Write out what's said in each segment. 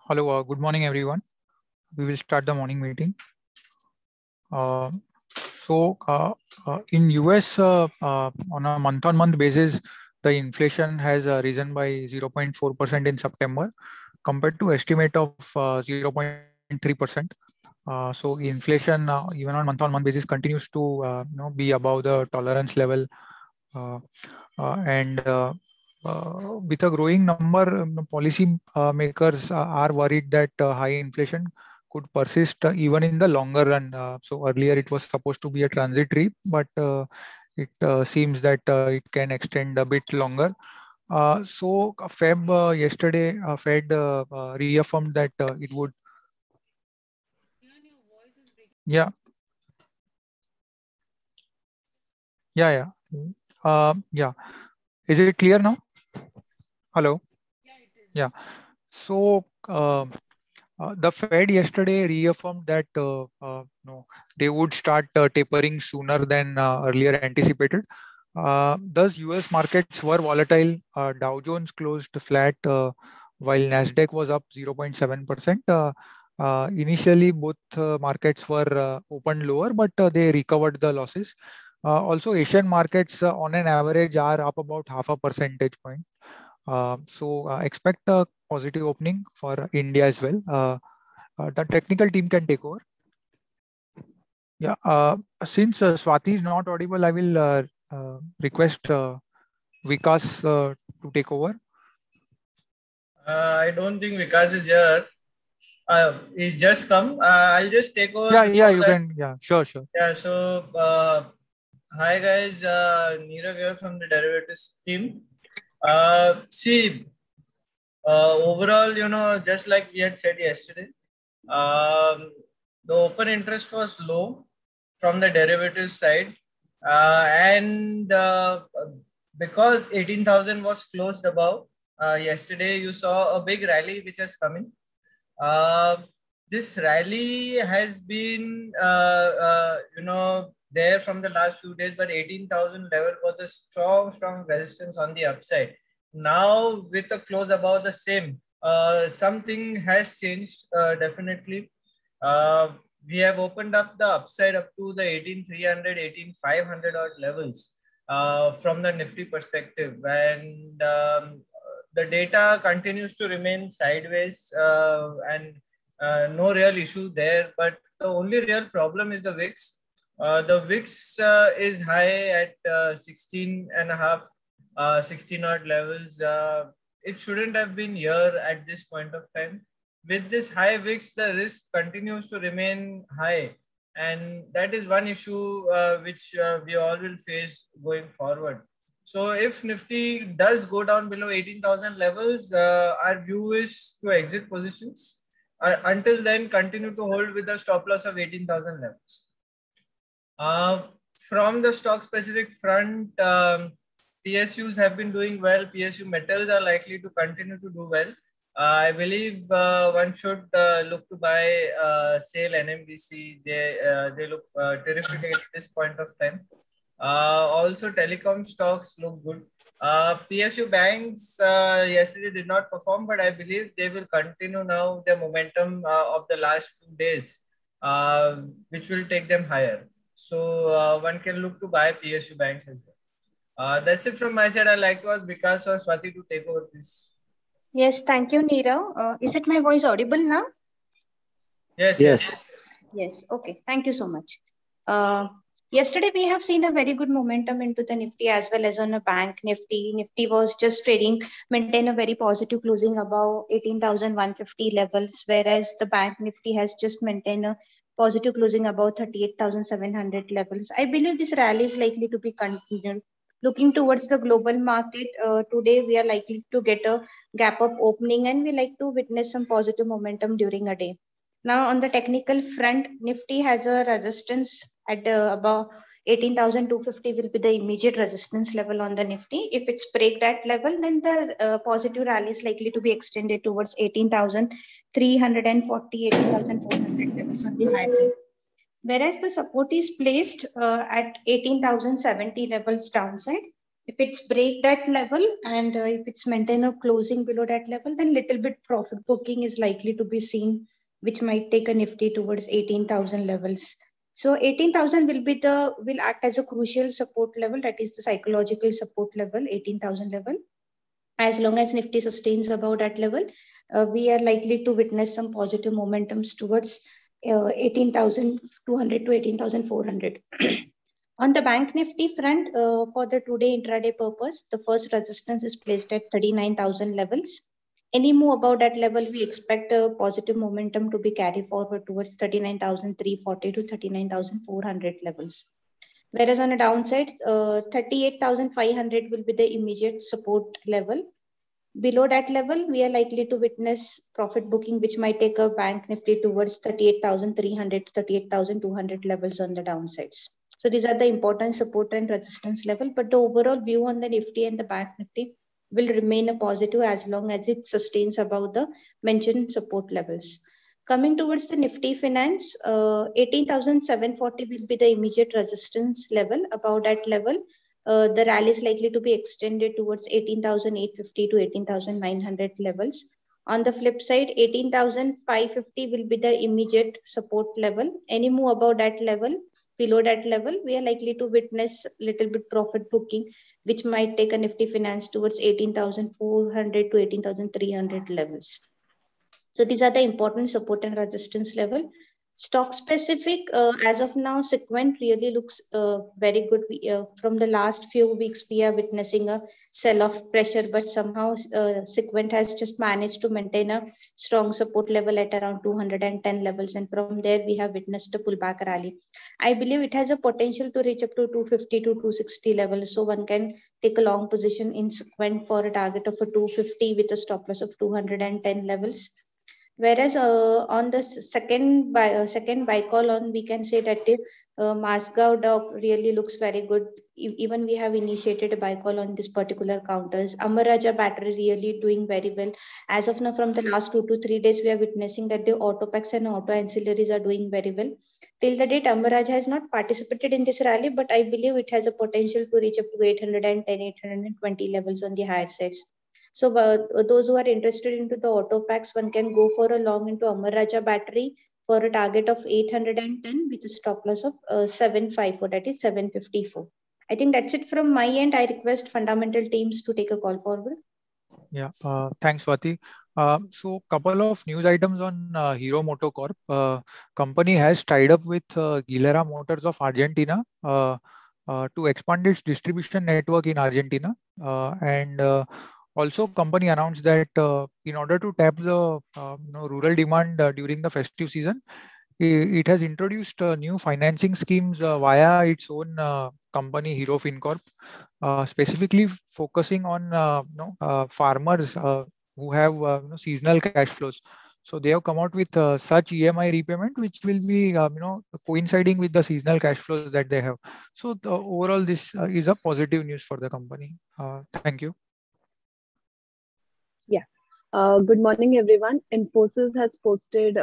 Hello, good morning, everyone. We will start the morning meeting. Uh, in US, on a month-on-month basis, the inflation has risen by 0.4% in September, compared to estimate of 0.3%. So inflation, even on month-on-month basis, continues to be above the tolerance level, uh, and with a growing number, policy makers are worried that high inflation could persist even in the longer run. So earlier it was supposed to be a transitory, but it seems that it can extend a bit longer. Feb yesterday, Fed reaffirmed that it would. Yeah, yeah. Is it clear now? Hello. Yeah. So. The Fed yesterday reaffirmed that no, they would start tapering sooner than earlier anticipated. Thus, U.S. markets were volatile. Dow Jones closed flat, while Nasdaq was up 0.7%. Initially, both markets were opened lower, but they recovered the losses. Also, Asian markets on an average are up about half a percentage point. Expect a positive opening for India as well. The technical team can take over. Yeah. Since Swati is not audible, I will request Vikas to take over. I don't think Vikas is here. He's just come. I'll just take over. Yeah, you can. Yeah, sure. Yeah. So, hi guys. Neerav here from the derivatives team. Overall, just like we had said yesterday, the open interest was low from the derivatives side, and because 18,000 was closed above yesterday, you saw a big rally which has come in. This rally has been, there from the last few days, but 18,000 level was a strong resistance on the upside. Now, with a close above the same, something has changed definitely. We have opened up the upside up to the 18,300, 18,500 odd levels from the Nifty perspective, and the data continues to remain sideways, and no real issue there. But the only real problem is the VIX. The VIX is high at 16 and a half, 16 odd levels. It shouldn't have been here at this point of time. With this high VIX, the risk continues to remain high. And that is one issue which we all will face going forward. So if Nifty does go down below 18,000 levels, our view is to exit positions. Until then, continue to hold with the stop loss of 18,000 levels. From the stock specific front, PSUs have been doing well. PSU metals are likely to continue to do well. I believe one should look to buy SAIL NMDC. They look terrific at this point of time. Also, telecom stocks look good. PSU banks yesterday did not perform, but I believe they will continue now the momentum of the last few days, which will take them higher. So one can look to buy PSU banks as well. That's it from my side. I'd like to ask Vikas or Swati to take over this. Yes, thank you, Neerav. Is it my voice audible now? Yes. Yes, okay. Thank you so much. Yesterday, we have seen a very good momentum into the Nifty as well as on a bank Nifty. Nifty was just trading, maintain a very positive closing above 18,150 levels, whereas the bank Nifty has just maintained a positive closing above 38,700 levels. I believe this rally is likely to be continued. Looking towards the global market, today we are likely to get a gap up opening and we like to witness some positive momentum during a day. Now on the technical front, Nifty has a resistance at about 18,250 will be the immediate resistance level on the Nifty. If it's break that level, then the positive rally is likely to be extended towards 18,340, 18,400 levels on the high side. Whereas the support is placed at 18,070 levels downside. If it's break that level and if it's maintain a closing below that level, then little bit profit booking is likely to be seen, which might take a Nifty towards 18,000 levels. So 18,000 will act as a crucial support level, that is the psychological support level, 18,000 level. As long as Nifty sustains above that level, we are likely to witness some positive momentums towards 18,200 to 18,400. On the Bank Nifty front, for the today intraday purpose, the first resistance is placed at 39,000 levels. Any move above that level, we expect a positive momentum to be carried forward towards 39,340 to 39,400 levels. Whereas on a downside, 38,500 will be the immediate support level. Below that level, we are likely to witness profit booking, which might take a Bank Nifty towards 38,300 to 38,200 levels on the downsides. So these are the important support and resistance level, but the overall view on the Nifty and the Bank Nifty will remain a positive as long as it sustains above the mentioned support levels. Coming towards the Nifty Finance, 18,740 will be the immediate resistance level. Above that level, the rally is likely to be extended towards 18,850 to 18,900 levels. On the flip side, 18,550 will be the immediate support level. Any move above that level, below that level, we are likely to witness little bit profit booking, which might take a Nifty Finance towards 18,400 to 18,300 levels. So these are the important support and resistance level. Stock specific, as of now, Sequent really looks very good. From the last few weeks, we are witnessing a sell-off pressure, but somehow Sequent has just managed to maintain a strong support level at around 210 levels. And from there, we have witnessed a pullback rally. I believe it has a potential to reach up to 250 to 260 levels. So one can take a long position in Sequent for a target of a 250 with a stop loss of 210 levels. Whereas on the second buy call on, we can say that Masgao Dock really looks very good. Even we have initiated a buy call on this particular counters. Amar Raja battery really doing very well. As of now, from the last 2 to 3 days, we are witnessing that the auto packs and auto ancillaries are doing very well. Till the date, Amar Raja has not participated in this rally, but I believe it has a potential to reach up to 810, 820 levels on the higher sides. So those who are interested into the auto packs, one can go for a long into Amar Raja battery for a target of 810 with a stop loss of 754, that is 754. I think that's it from my end. I request fundamental teams to take a call forward. Yeah, thanks, Swati. So couple of news items on Hero MotoCorp. Company has tied up with Gilera Motors of Argentina to expand its distribution network in Argentina. And also, company announced that in order to tap the rural demand during the festive season, it has introduced new financing schemes via its own company, Hero FinCorp, specifically focusing on farmers who have seasonal cash flows. So they have come out with such EMI repayment, which will be coinciding with the seasonal cash flows that they have. So overall, this is a positive news for the company. Thank you. Yeah. Good morning, everyone. Infosys has posted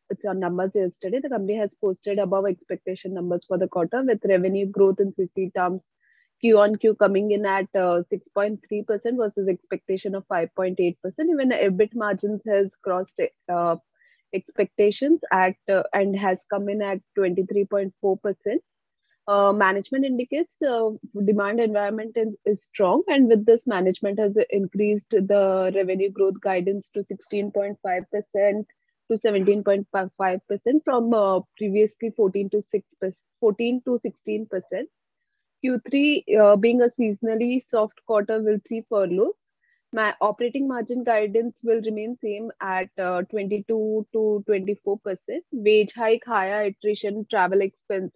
its numbers yesterday. The company has posted above expectation numbers for the quarter with revenue growth in CC terms Q on Q coming in at 6.3% versus expectation of 5.8%. Even EBIT margins has crossed expectations at and has come in at 23.4%. Management indicates demand environment is strong, and with this, management has increased the revenue growth guidance to 16.5% to 17.5% from previously 14 to 16%. Q3 being a seasonally soft quarter will see furloughs. Operating margin guidance will remain same at 22 to 24%. Wage hike, higher attrition, travel expense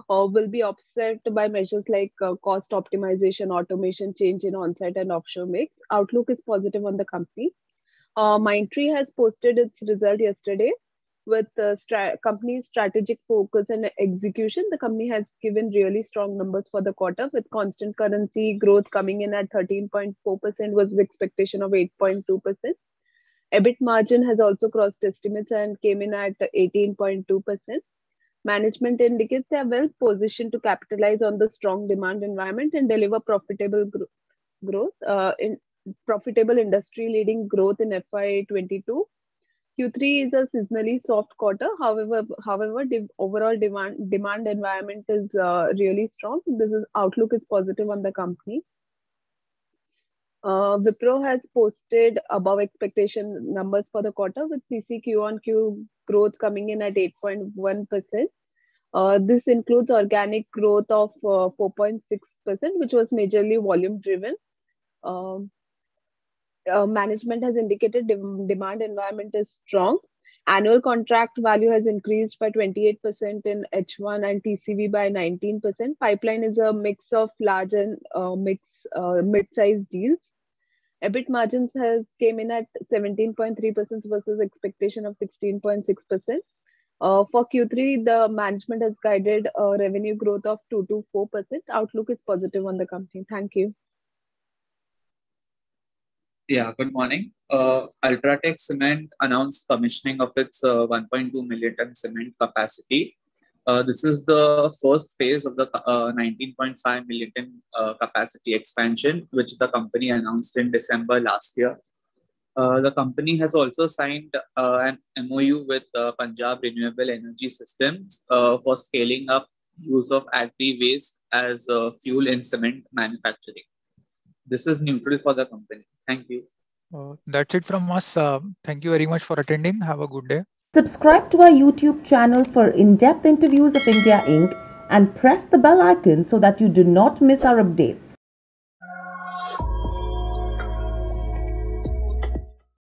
will be offset by measures like cost optimization, automation, change in on-site and offshore mix. Outlook is positive on the company. Mindtree has posted its result yesterday with the company's strategic focus and execution. The company has given really strong numbers for the quarter with constant currency growth coming in at 13.4% versus expectation of 8.2%. EBIT margin has also crossed estimates and came in at 18.2%. Management indicates they are well positioned to capitalize on the strong demand environment and deliver profitable growth in profitable industry-leading growth in FY22. Q3 is a seasonally soft quarter. However, the overall demand environment is really strong. Outlook is positive on the company. Wipro has posted above expectation numbers for the quarter with CC Q-on-Q growth coming in at 8.1%. This includes organic growth of 4.6%, which was majorly volume driven. Management has indicated demand environment is strong. Annual contract value has increased by 28% in H1 and TCV by 19%. Pipeline is a mix of large and mid-sized deals. EBIT margins came in at 17.3% versus expectation of 16.6%. For Q3, the management has guided a revenue growth of 2 to 4%. Outlook is positive on the company. Thank you. Yeah, good morning. Ultratech Cement announced commissioning of its 1.2 million ton cement capacity. This is the first phase of the 19.5 million ton capacity expansion, which the company announced in December last year. The company has also signed an MOU with Punjab Renewable Energy Systems for scaling up use of agri waste as fuel in cement manufacturing. This is neutral for the company. Thank you. That's it from us. Thank you very much for attending. Have a good day. Subscribe to our YouTube channel for in-depth interviews of India Inc. and press the bell icon so that you do not miss our updates.